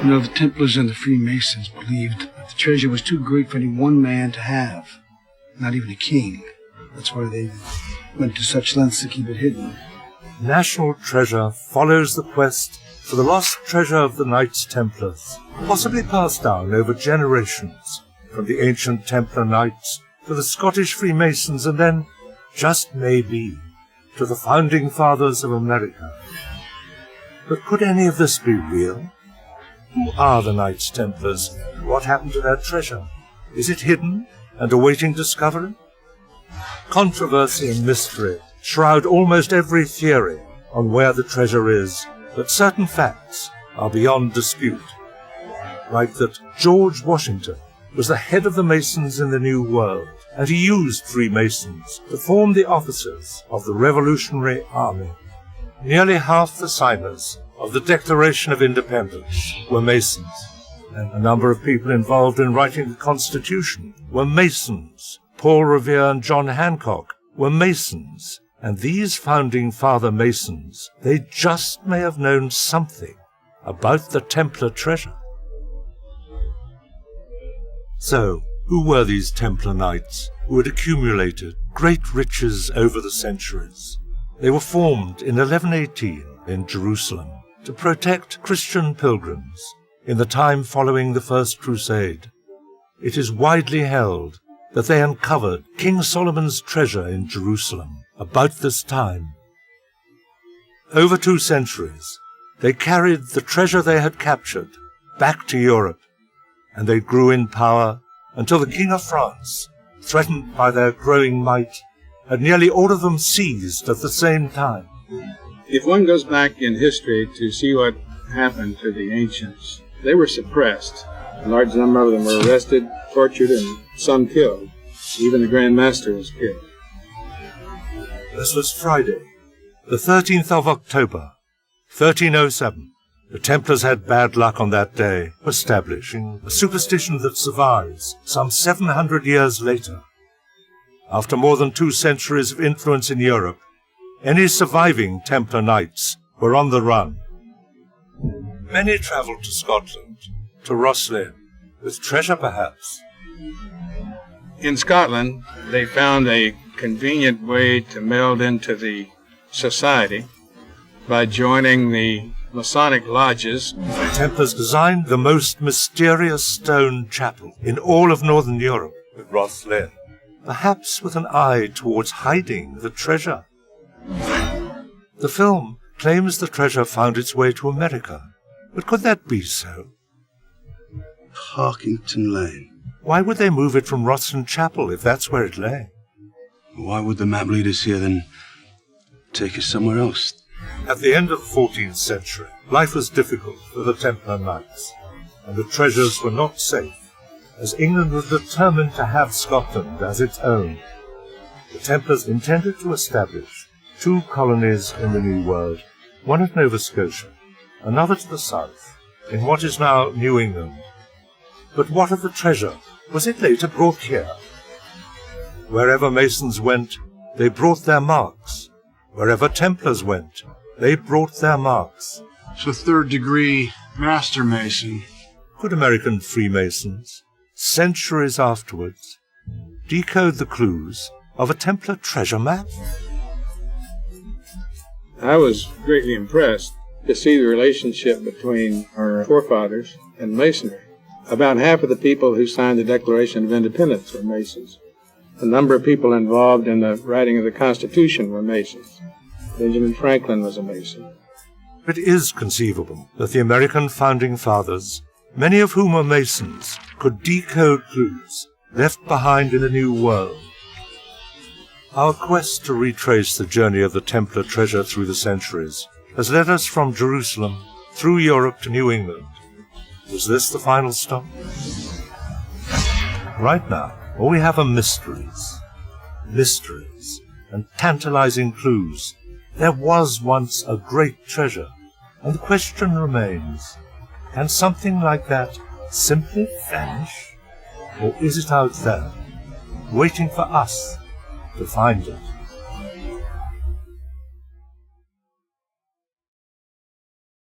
You know, the Templars and the Freemasons believed that the treasure was too great for any one man to have, not even a king. That's why they went to such lengths to keep it hidden. National treasure follows the quest for the lost treasure of the Knights Templars, possibly passed down over generations, from the ancient Templar Knights to the Scottish Freemasons, and then, just maybe, to the Founding Fathers of America. But could any of this be real? Who are the Knights Templars? What happened to their treasure? Is it hidden and awaiting discovery? Controversy and mystery shroud almost every theory on where the treasure is, but certain facts are beyond dispute, like that George Washington was the head of the Masons in the New World, and he used Freemasons to form the officers of the Revolutionary Army. Nearly half the signers of the Declaration of Independence were Masons, and a number of people involved in writing the Constitution were Masons. Paul Revere and John Hancock were Masons, and these Founding Father Masons, they just may have known something about the Templar treasure. So, who were these Templar Knights who had accumulated great riches over the centuries? They were formed in 1118 in Jerusalem to protect Christian pilgrims in the time following the First Crusade. It is widely held that they uncovered King Solomon's treasure in Jerusalem about this time. Over 2 centuries, they carried the treasure they had captured back to Europe, and they grew in power until the King of France, threatened by their growing might, had nearly all of them seized at the same time. If one goes back in history to see what happened to the ancients, they were suppressed. A large number of them were arrested, tortured, and some killed. Even the Grand Master was killed. This was Friday, the 13th of October, 1307. The Templars had bad luck on that day, establishing a superstition that survives some 700 years later. After more than 2 centuries of influence in Europe, any surviving Templar Knights were on the run. Many travelled to Scotland, to Rosslyn, with treasure perhaps. In Scotland, they found a convenient way to meld into the society by joining the Masonic lodges. The Templars designed the most mysterious stone chapel in all of Northern Europe at Rosslyn, perhaps with an eye towards hiding the treasure. The film claims the treasure found its way to America, but could that be so? Parkington Lane. Why would they move it from Rosslyn Chapel if that's where it lay? Why would the map lead us here, then take us somewhere else? At the end of the 14th century, life was difficult for the Templar Knights, and the treasures were not safe, as England was determined to have Scotland as its own. The Templars intended to establish 2 colonies in the New World, one at Nova Scotia, another to the south, in what is now New England. But what of the treasure? Was it later brought here? Wherever Masons went, they brought their marks. Wherever Templars went, they brought their marks. So 3rd degree Master Mason. Could American Freemasons, centuries afterwards, decode the clues of a Templar treasure map? I was greatly impressed to see the relationship between our forefathers and Masonry. About half of the people who signed the Declaration of Independence were Masons. A number of people involved in the writing of the Constitution were Masons. Benjamin Franklin was a Mason. It is conceivable that the American Founding Fathers, many of whom were Masons, could decode clues left behind in a New World. Our quest to retrace the journey of the Templar treasure through the centuries has led us from Jerusalem through Europe to New England. Was this the final stop? Right now, all we have are mysteries and tantalizing clues. There was once a great treasure, and the question remains, can something like that simply vanish? Or is it out there, waiting for us to find it?